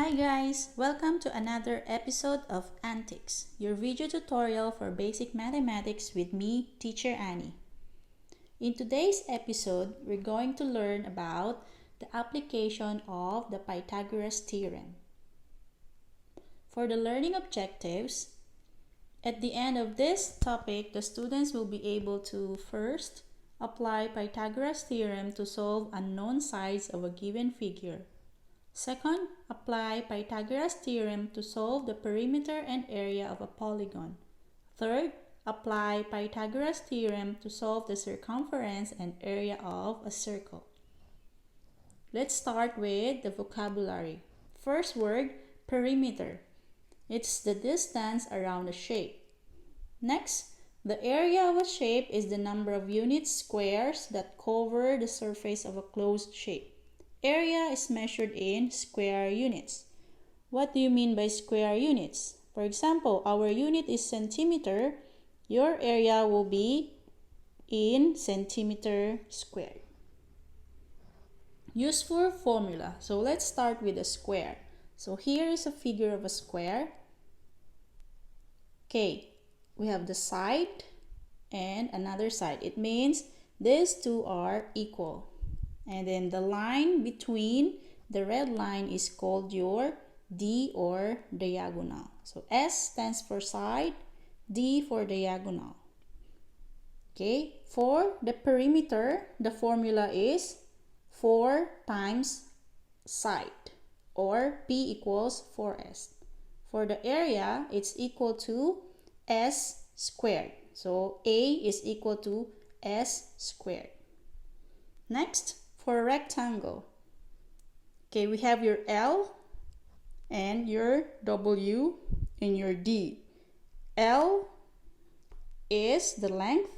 Hi guys! Welcome to another episode of Antics, your video tutorial for basic mathematics with me, Teacher Annie. In today's episode, we're going to learn about the application of the Pythagoras Theorem. For the learning objectives, at the end of this topic, the students will be able to first apply Pythagoras Theorem to solve unknown sides of a given figure. Second, apply Pythagoras Theorem to solve the perimeter and area of a polygon. Third, apply Pythagoras Theorem to solve the circumference and area of a circle. Let's start with the vocabulary. First word, perimeter. It's the distance around a shape. Next, the area of a shape is the number of unit squares that cover the surface of a closed shape. Area is measured in square units. What do you mean by square units? For example, our unit is centimeter. Your area will be in centimeter squared. Useful formula. So let's start with a square. So here is a figure of a square. Okay, we have the side and another side. It means these two are equal. And then the line between the red line is called your D or diagonal. So S stands for side, D for diagonal. Okay, for the perimeter, the formula is 4 times side or P equals 4S. For the area, it's equal to S squared. So A is equal to S squared. Next, for a rectangle, okay, we have your L and your W and your D. L is the length,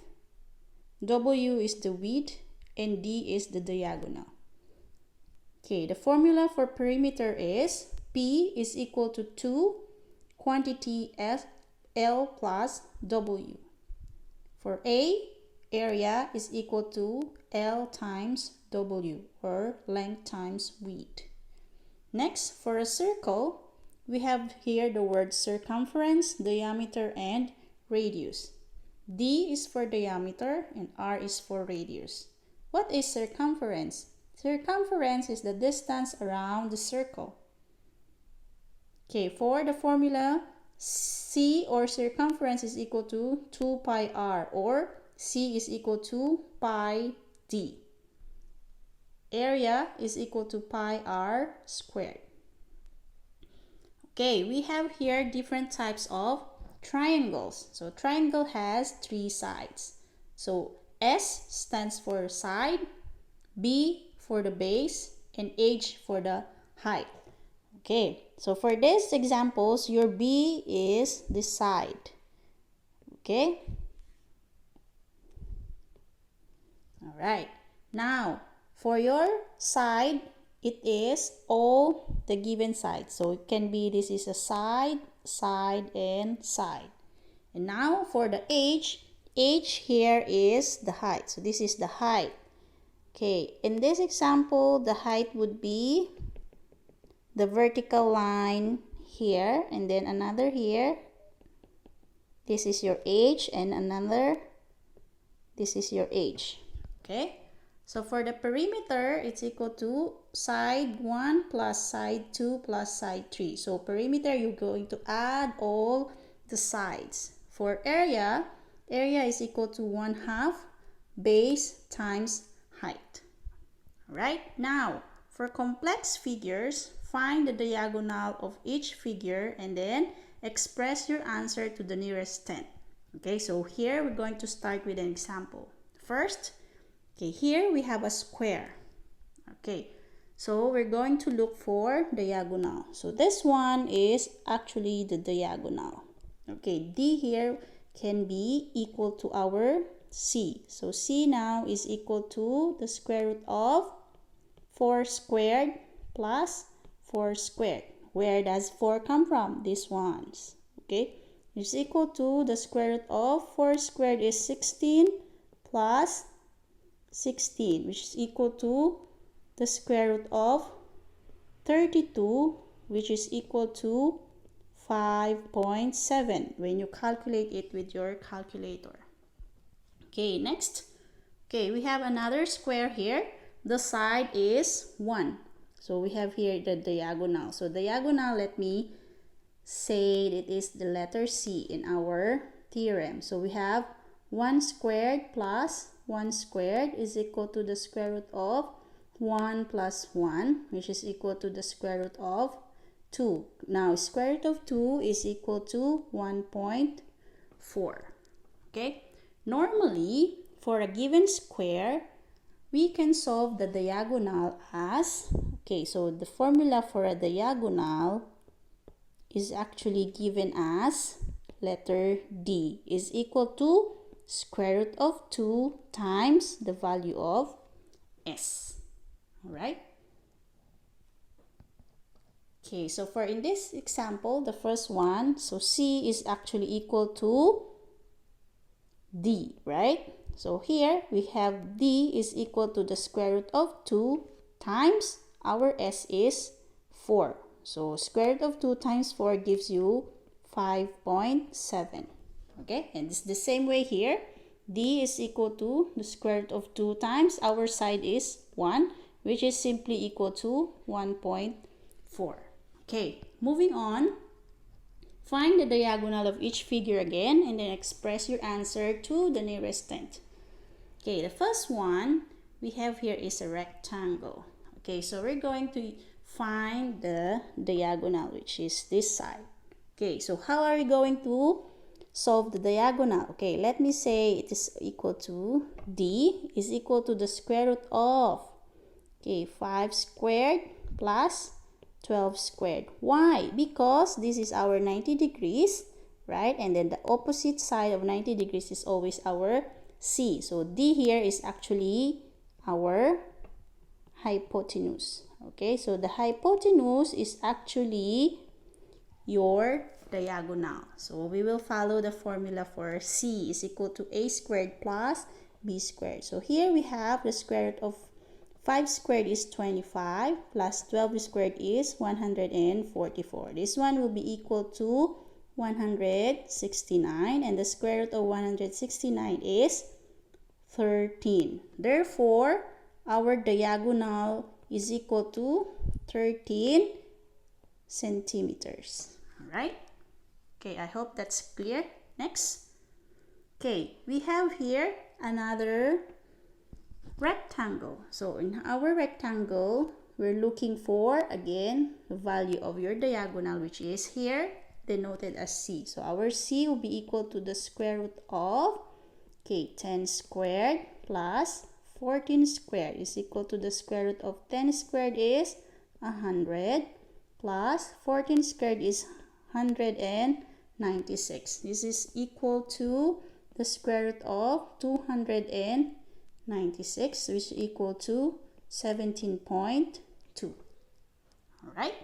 W is the width, and D is the diagonal. Okay, the formula for perimeter is P is equal to 2 quantity L plus W. For A, area is equal to L times W or length times width. Next, for a circle, we have here the word circumference, diameter, and radius. D is for diameter and R is for radius. What is circumference? Circumference is the distance around the circle. Okay, for the formula, C or circumference is equal to 2 pi R or C is equal to pi D. Area is equal to pi R squared. Okay, we have here different types of triangles. So triangle has 3 sides. So S stands for side, B for the base, and H for the height. Okay, so for these examples, your B is the side. Okay. All right. Now, for your side, it is all the given sides. So it can be, this is a side, side, and side. And now for the H here is the height. So this is the height. Okay, in this example, the height would be the vertical line here, and then another here. This is your H, and another, this is your H. Okay, so for the perimeter, it's equal to side 1 plus side 2 plus side 3. So perimeter, you're going to add all the sides. For area, area is equal to 1/2 base times height. Alright, now for complex figures, find the diagonal of each figure and then express your answer to the nearest 10. Okay, so here we're going to start with an example. First, okay, here we have a square. Okay, so we're going to look for diagonal. So this one is actually the diagonal. Okay, D here can be equal to our C. So C now is equal to the square root of 4 squared plus 4 squared. Where does 4 come from? These ones. Okay, it's equal to the square root of 4 squared is 16 plus 16, which is equal to the square root of 32 which is equal to 5.7 when you calculate it with your calculator. Okay, next. Okay, we have another square here. The side is 1. So we have here the diagonal. So diagonal, let me say it is the letter C in our theorem. So we have 1 squared plus 1 squared is equal to the square root of 1 plus 1, which is equal to the square root of 2. Now, square root of 2 is equal to 1.4. Okay? Normally, for a given square, we can solve the diagonal as, okay, so the formula for a diagonal is actually given as letter D is equal to square root of 2 times the value of S. Alright? Okay, so for in this example, the first one, so C is actually equal to D, right? So here we have D is equal to the square root of 2 times our S is 4. So square root of 2 times 4 gives you 5.7. Okay, and it's the same way here. D is equal to the square root of 2 times our side is 1, which is simply equal to 1.4. Okay, moving on. Find the diagonal of each figure again and then express your answer to the nearest tenth. Okay, the first one we have here is a rectangle. Okay, so we're going to find the diagonal, which is this side. Okay, so how are we going to solve the diagonal? Okay, let me say it is equal to D is equal to the square root of, okay, 5 squared plus 12 squared. Why? Because this is our 90 degrees, right? And then the opposite side of 90 degrees is always our C. So D here is actually our hypotenuse. Okay, so the hypotenuse is actually your diagonal. So we will follow the formula for C is equal to A squared plus B squared. So here we have the square root of 5 squared is 25 plus 12 squared is 144. This one will be equal to 169 and the square root of 169 is 13. Therefore, our diagonal is equal to 13 centimeters. Alright? Okay, I hope that's clear. Next. Okay, we have here another rectangle. So in our rectangle, we're looking for, again, the value of your diagonal, which is here denoted as C. So our C will be equal to the square root of, okay, 10 squared plus 14 squared is equal to the square root of 10 squared is 100 plus 14 squared is 196. This is equal to the square root of 296, which is equal to 17.2. Alright?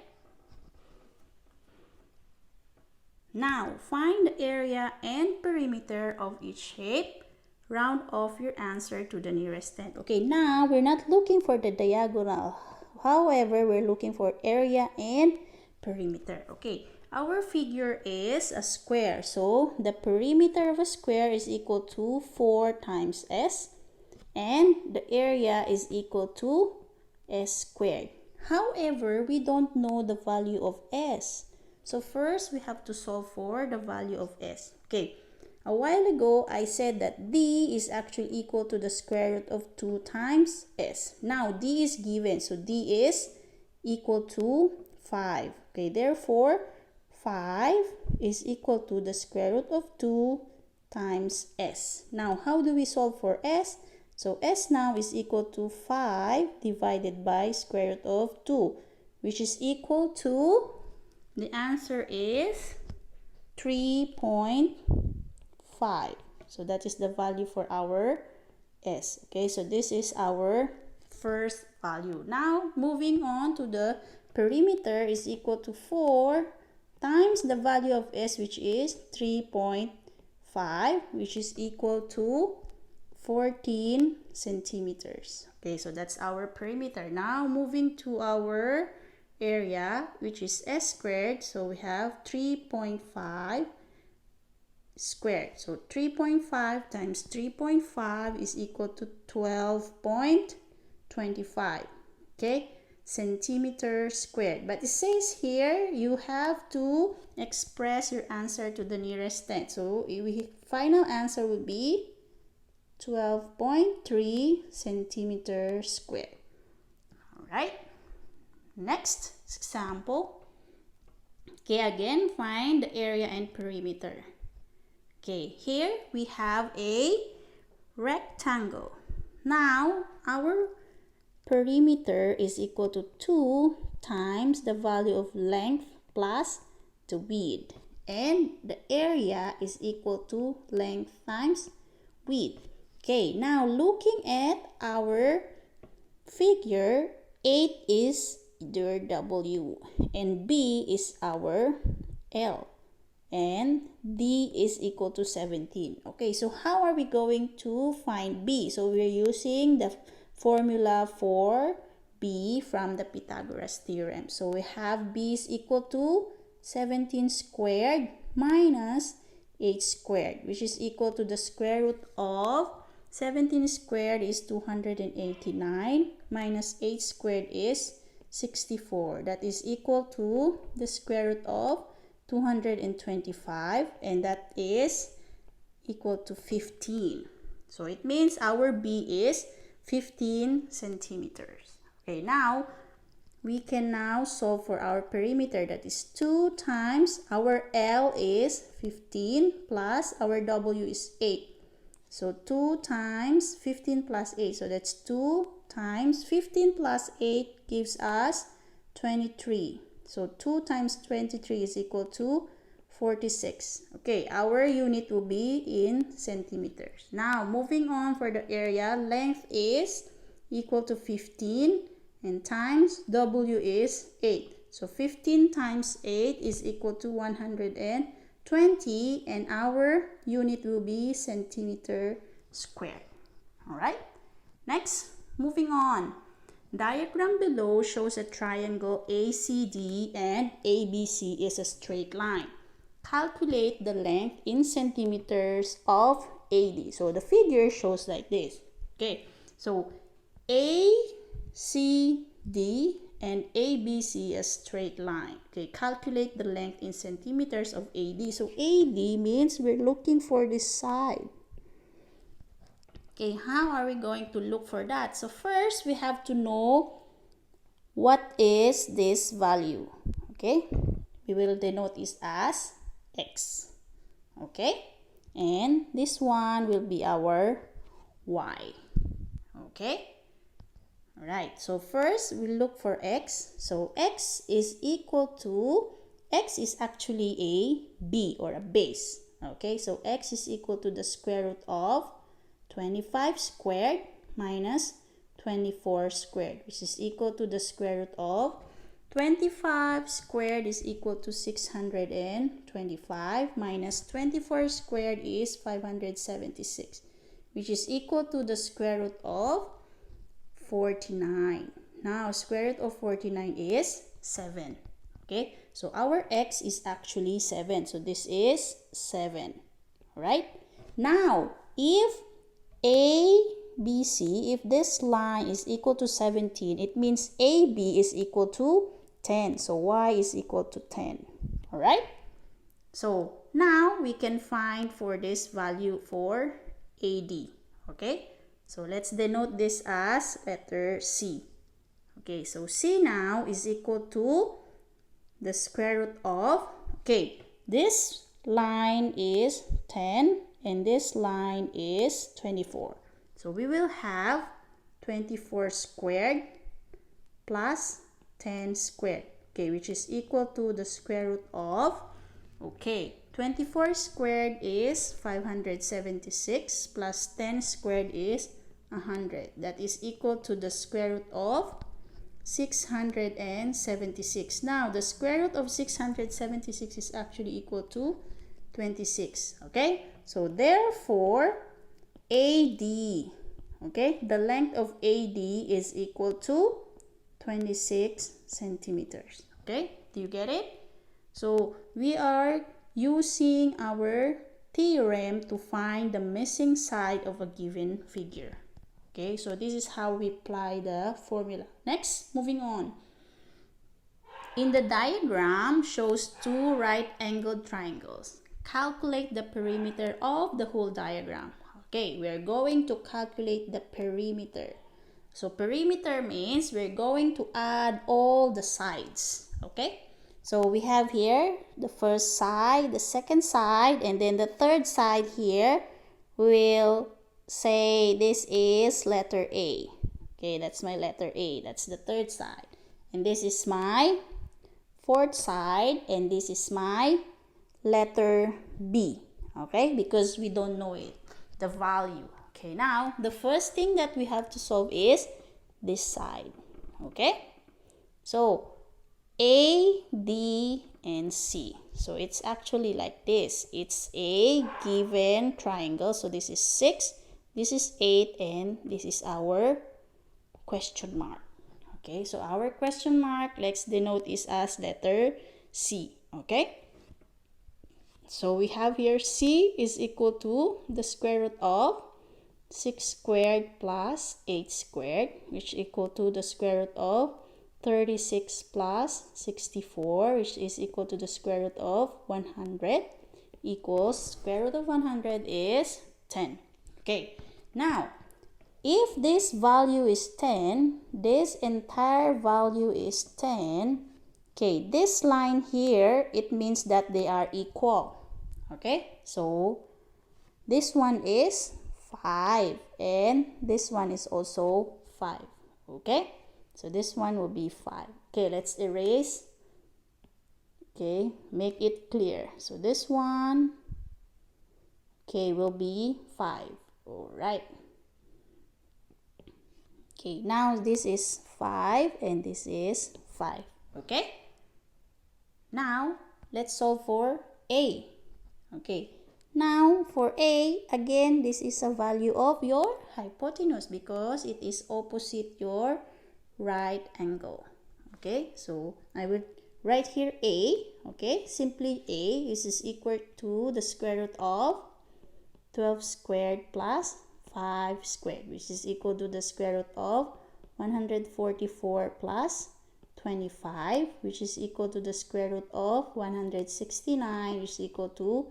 Now, find the area and perimeter of each shape. Round off your answer to the nearest tenth. Okay, now we're not looking for the diagonal. However, we're looking for area and perimeter. Okay, our figure is a square. So, the perimeter of a square is equal to 4 times S. And the area is equal to S squared. However, we don't know the value of S. So, first we have to solve for the value of S. Okay. A while ago, I said that D is actually equal to the square root of 2 times S. Now, D is given. So, D is equal to 5. Okay, therefore, 5 is equal to the square root of 2 times S. Now, how do we solve for S? So, S now is equal to 5 divided by square root of 2, which is equal to, the answer is 3.5. So that is the value for our S. Okay, so this is our first value. Now, moving on to the perimeter is equal to 4 times the value of S, which is 3.5, which is equal to 14 centimeters. Okay, so that's our perimeter. Now, moving to our area, which is s squared. So we have 3.5 squared. So 3.5 times 3.5 is equal to 12.25, okay, centimeters squared. But it says here you have to express your answer to the nearest tenth. So the final answer would be 12.3 centimeters squared. All right. Next example. Okay, again, find the area and perimeter. Okay, here we have a rectangle. Now, our perimeter is equal to 2 times the value of length plus the width. And the area is equal to length times width. Okay, now looking at our figure, 8 is your W and B is our L and D is equal to 17. Okay, so how are we going to find B? So we're using the formula for B from the Pythagoras Theorem. So we have B is equal to 17 squared minus 8 squared, which is equal to the square root of 17 squared is 289 minus 8 squared is 64. That is equal to the square root of 225, and that is equal to 15. So it means our B is 15 centimeters. Okay, now we can now solve for our perimeter. That is 2 times our L is 15 plus our W is 8. So 2 times 15 plus 8. So that's 2 times 15 plus 8 gives us 23. So 2 times 23 is equal to 46. Okay, our unit will be in centimeters. Now, moving on for the area, length is equal to 15 and times W is 8. So 15 times 8 is equal to 120 and our unit will be centimeter squared. All right, next, moving on. Diagram below shows a triangle ACD and ABC is a straight line. Calculate the length in centimeters of AD. So the figure shows like this. Okay, so ACD and ABC a straight line. Okay, calculate the length in centimeters of AD. So AD means we're looking for this side. Okay, how are we going to look for that? So first, we have to know what is this value. Okay, we will denote this as X. Okay, and this one will be our Y. Okay, all right. So first, we look for X. So X is equal to, X is actually a B or a base. Okay, so X is equal to the square root of 25 squared minus 24 squared, which is equal to the square root of 25 squared is equal to 625 minus 24 squared is 576, which is equal to the square root of 49. Now, square root of 49 is 7. Okay, so our X is actually 7. So this is 7. All right. Now, if ABC, if this line is equal to 17, it means AB is equal to 10. So Y is equal to 10. All right. So now we can find for this value for AD. Okay. So let's denote this as letter C. Okay. So C now is equal to the square root of, okay, this line is 10 and this line is 24. So we will have 24 squared plus 10 squared, okay, which is equal to the square root of, okay, 24 squared is 576 plus 10 squared is 100. That is equal to the square root of 676. Now, the square root of 676 is actually equal to 26. Okay, so therefore AD, okay, the length of AD is equal to 26 centimeters. Okay, do you get it? So we are using our theorem to find the missing side of a given figure. Okay, so this is how we apply the formula. Next, moving on. In the diagram shows two right-angled triangles. Calculate the perimeter of the whole diagram. Okay, we are going to calculate the perimeter. So perimeter means we're going to add all the sides. Okay, so we have here the first side, the second side, and then the third side here. We'll say this is letter A. Okay, that's my letter A. That's the third side. And this is my fourth side, and this is my letter B. Okay, because we don't know it, the value. Okay, now the first thing that we have to solve is this side. Okay, so A, B, and C. So it's actually like this. It's a given triangle. So this is 6, this is 8, and this is our question mark. Okay, so our question mark, let's denote this as letter C. Okay, so we have here C is equal to the square root of 6 squared plus 8 squared, which is equal to the square root of 36 plus 64, which is equal to the square root of 100, equals square root of 100 is 10. Okay, now if this value is 10, this entire value is 10. Okay, this line here, it means that they are equal. Okay, so this one is 5 and this one is also 5. Okay, so this one will be 5. Okay, let's erase. Okay, make it clear. So this one, okay, will be 5. All right. Okay, now this is 5 and this is 5. Okay, now let's solve for A. Okay, now for A, again, this is a value of your hypotenuse because it is opposite your right angle. Okay, so I will write here A. Okay, simply A. This is equal to the square root of 12 squared plus 5 squared, which is equal to the square root of 144 plus 25, which is equal to the square root of 169, which is equal to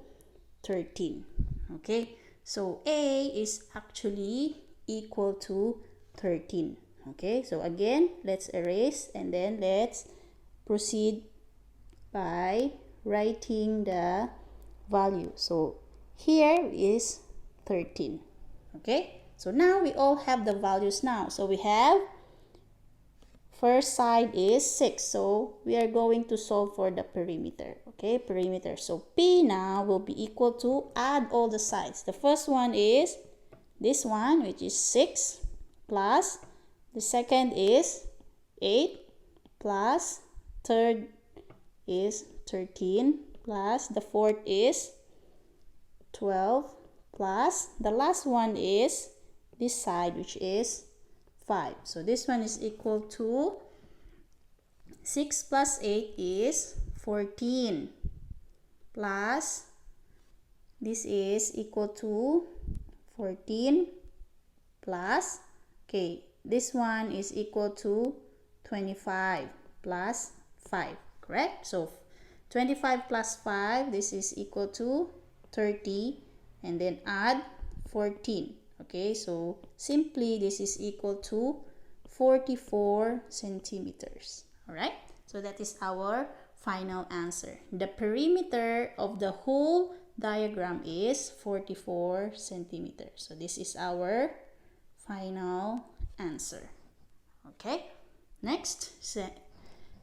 13. Okay, so A is actually equal to 13. Okay, so again, let's erase and then let's proceed by writing the value. So here is 13. Okay, so now we all have the values now. So we have first side is 6. So we are going to solve for the perimeter. Okay, perimeter. So P now will be equal to add all the sides. The first one is this one, which is 6, plus the second is 8, plus third is 13, plus the fourth is 12, plus the last one is this side, which is 5. So this one is equal to 6 plus 8 is 14, plus this is equal to 14 plus, okay, this one is equal to 25 plus 5, correct? So 25 plus 5, this is equal to 30, and then add 14. Okay, so simply this is equal to 44 centimeters. All right, so that is our final answer. The perimeter of the whole diagram is 44 centimeters. So this is our final answer. Okay, next,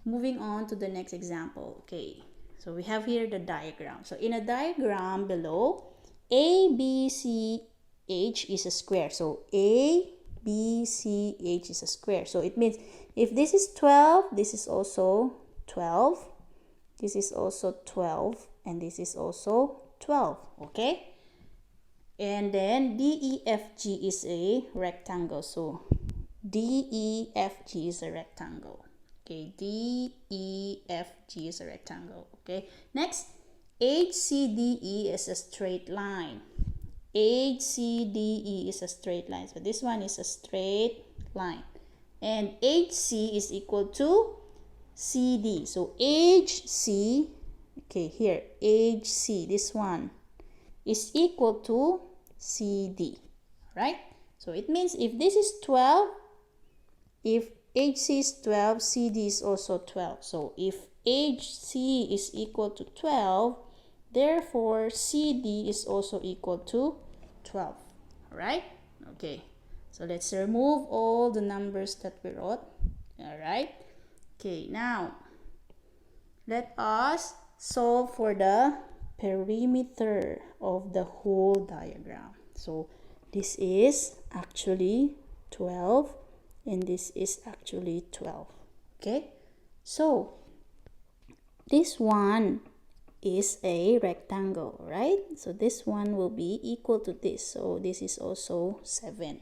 moving on to the next example. Okay, so we have here the diagram. So in a diagram below, A, B, C, H is a square. So A, B, C, H is a square. So it means if this is 12, this is also 12. This is also 12. And this is also 12. Okay? And then D, E, F, G is a rectangle. So DEFG is a rectangle. Okay, DEFG is a rectangle. Okay, next, HCDE is a straight line. HCDE is a straight line. So this one is a straight line. And HC is equal to CD. So HC, okay, here, HC, this one, is equal to CD, right? So it means if this is 12, if HC is 12, CD is also 12. So if HC is equal to 12, therefore CD is also equal to 12, right? Okay, so let's remove all the numbers that we wrote. All right, okay, now let us solve for the perimeter of the whole diagram. So this is actually 12 and this is actually 12. Okay, so this one is a rectangle, right? So this one will be equal to this. So this is also 7.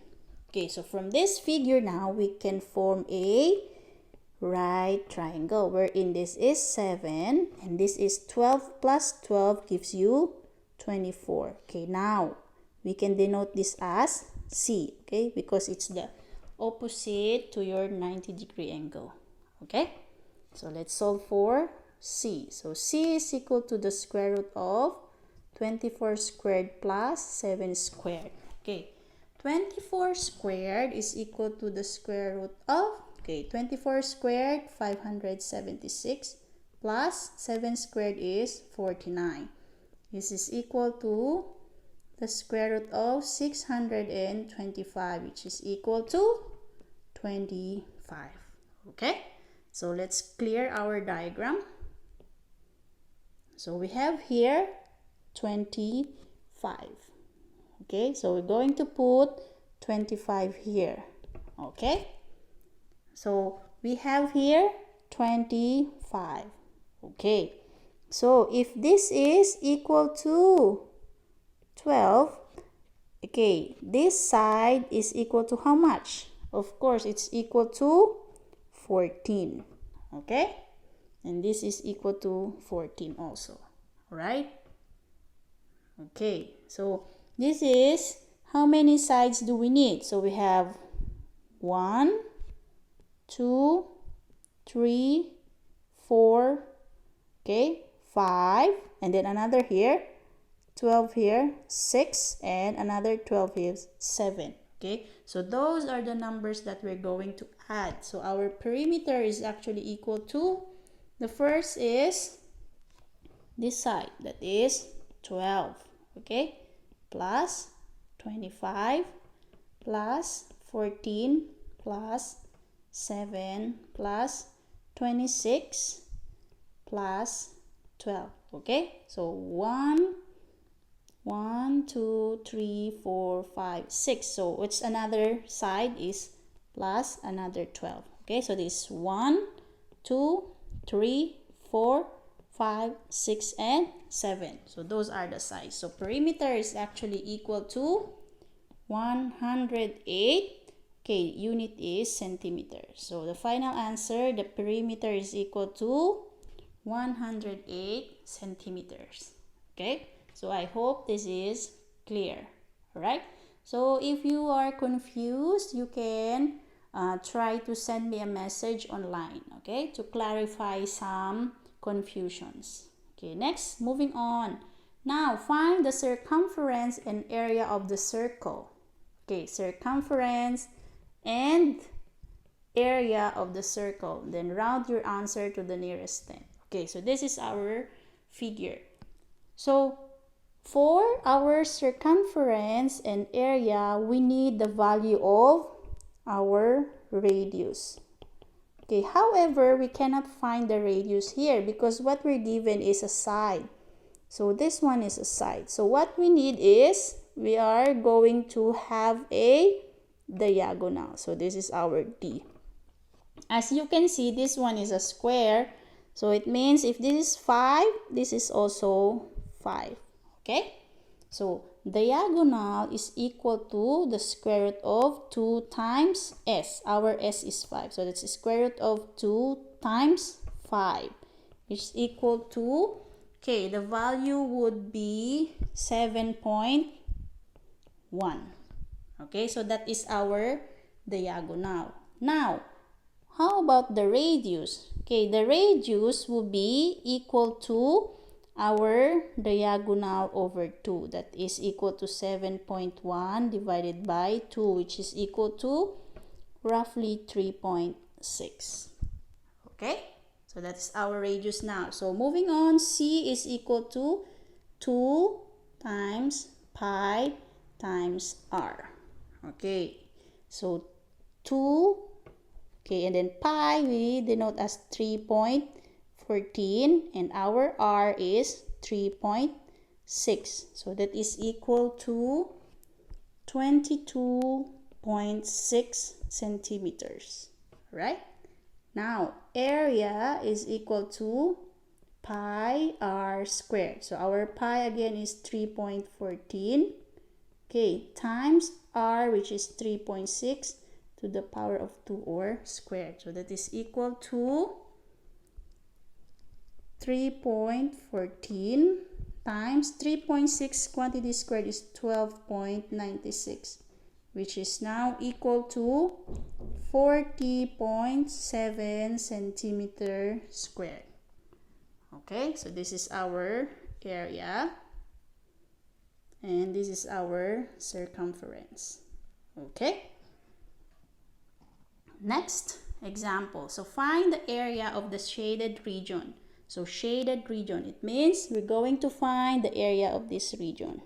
Okay, so from this figure now we can form a right triangle wherein this is 7 and this is 12 plus 12 gives you 24. Okay, now we can denote this as C, okay, because it's the opposite to your 90-degree angle. Okay, so let's solve for C. So C is equal to the square root of 24 squared plus 7 squared. Okay, 24 squared is equal to the square root of, okay, 24 squared, 576, plus 7 squared is 49. This is equal to the square root of 625, which is equal to 25. Okay, so let's clear our diagram. So we have here 25. Okay, so we're going to put 25 here. Okay, so we have here 25. Okay, so if this is equal to 12, okay, this side is equal to how much? Of course, it's equal to 14. Okay, and this is equal to 14 also. All right, okay, so this is how many sides do we need? So we have 1, 2, 3, 4, okay, 5, and then another here, 12 here, 6, and another 12 here, 7. Okay, so those are the numbers that we're going to add. So our perimeter is actually equal to, the first is this side, that is 12, okay, plus 25 plus 14 plus 7 plus 26 plus 12. Okay, so 1, 2, 3, 4, 5, 6. So it's another side is plus another 12. Okay, so this 1, 2, 3, 4, 5, 6, and 7. So those are the sides. So perimeter is actually equal to 108. Okay, unit is centimeters. So the final answer, the perimeter is equal to 108 centimeters. Okay, so I hope this is clear. All right, so if you are confused, you can try to send me a message online, okay, to clarify some confusions. Okay, next, moving on. Now find the circumference and area of the circle. Okay, circumference and area of the circle. Then round your answer to the nearest 10. Okay, so this is our figure. So for our circumference and area, we need the value of our radius. Okay, however, we cannot find the radius here because what we're given is a side. So this one is a side. So what we need is, we are going to have a diagonal. So this is our D. As you can see, this one is a square. So it means if this is 5, this is also 5. Okay? So diagonal is equal to the square root of 2 times s. Our s is 5. So that's the square root of 2 times 5, which is equal to, okay, the value would be 7.1. Okay, so that is our diagonal. Now, how about the radius? Okay, the radius will be equal to our diagonal over 2. That is equal to 7.1 divided by 2, which is equal to roughly 3.6. Okay, so that's our radius now. So moving on, C is equal to 2 times pi times r. Okay, so 2, okay, and then pi we denote as 3.14, and our r is 3.6. So that is equal to 22.6 centimeters, right? Now, area is equal to pi r squared. So our pi again is 3.14. Okay, times r, which is 3.6 to the power of 2 or squared. So that is equal to 3.14 times 3.6 quantity squared is 12.96, which is now equal to 40.7 centimeter squared. Okay, so this is our area and this is our circumference. Okay, next example. So find the area of the shaded region. So shaded region, it means we're going to find the area of this region.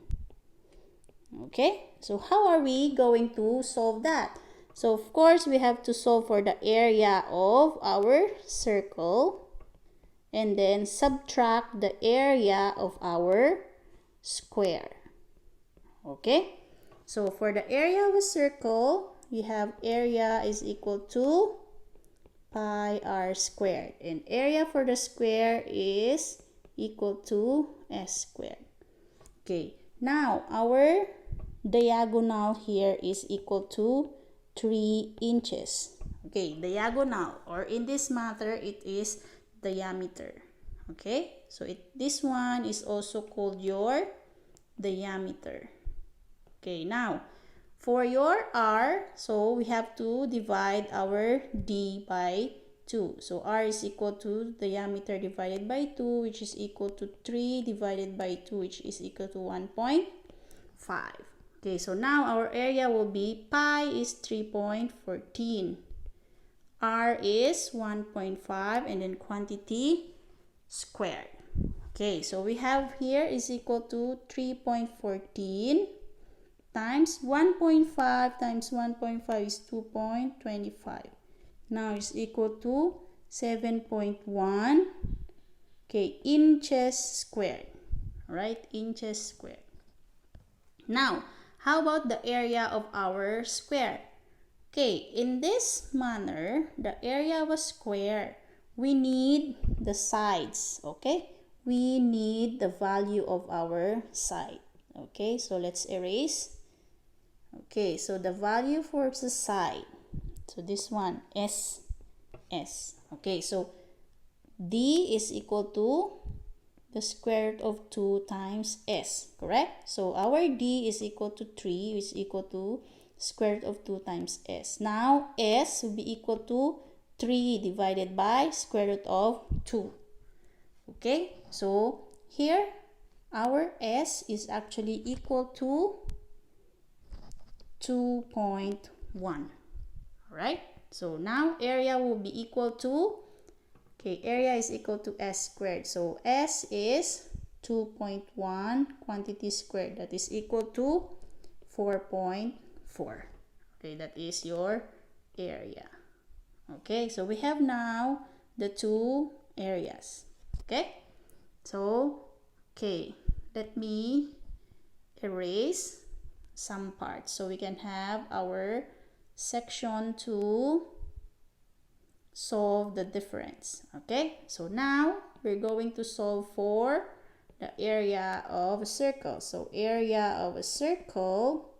Okay, so how are we going to solve that? So of course we have to solve for the area of our circle and then subtract the area of our square. Okay, so for the area of a circle, we have area is equal to pi r squared, and area for the square is equal to s squared. Okay, now our diagonal here is equal to 3 inches. Okay, diagonal, or in this matter it is diameter. Okay, so this one is also called your diameter. Okay, now for your r, so we have to divide our d by 2. So r is equal to diameter divided by 2, which is equal to 3 divided by 2, which is equal to 1.5. Okay, so now our area will be pi is 3.14. R is 1.5, and then quantity squared. Okay, so we have here is equal to 3.14 times 1.5 times 1.5 is 2.25. Now it's equal to 7.1, okay, inches squared. Right, inches squared. Now, how about the area of our square? Okay, in this manner, the area of a square, we need the sides, okay? We need the value of our side. Okay, so let's erase. Okay, so the value for the side, so this one, S. Okay, so D is equal to the square root of 2 times S, correct? So our D is equal to 3, which is equal to square root of 2 times S. Now, S will be equal to 3 divided by square root of 2. Okay, so here, our S is actually equal to 2.1. Alright, so now area will be equal to, okay, area is equal to S squared. So S is 2.1 quantity squared. That is equal to 4.4. Okay, that is your area. Okay, so we have now the two areas. Okay, so, okay, let me erase some parts so we can have our section to solve the difference. Okay, so now we're going to solve for the area of a circle. So area of a circle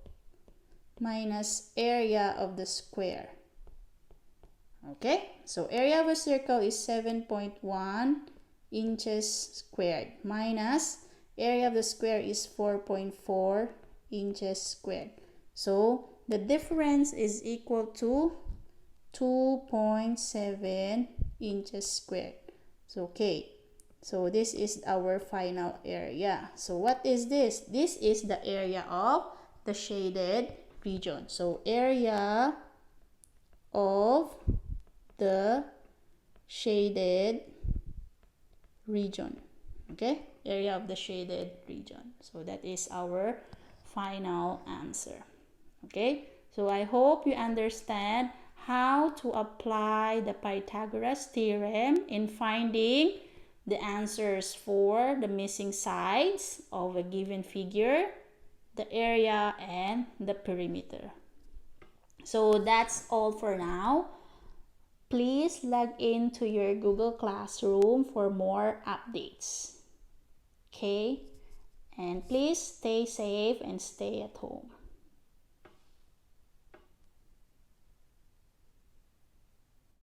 minus area of the square. Okay, so area of a circle is 7.1 inches squared minus area of the square is 4.4 inches squared. So the difference is equal to 2.7 inches squared. So okay, so this is our final area. So what is this? This is the area of the shaded region. So area of the shaded region. Okay, area of the shaded region. So that is our final answer. Okay, so I hope you understand how to apply the Pythagoras theorem in finding the answers for the missing sides of a given figure, the area, and the perimeter. So that's all for now. Please log into your Google Classroom for more updates. Okay? And please stay safe and stay at home.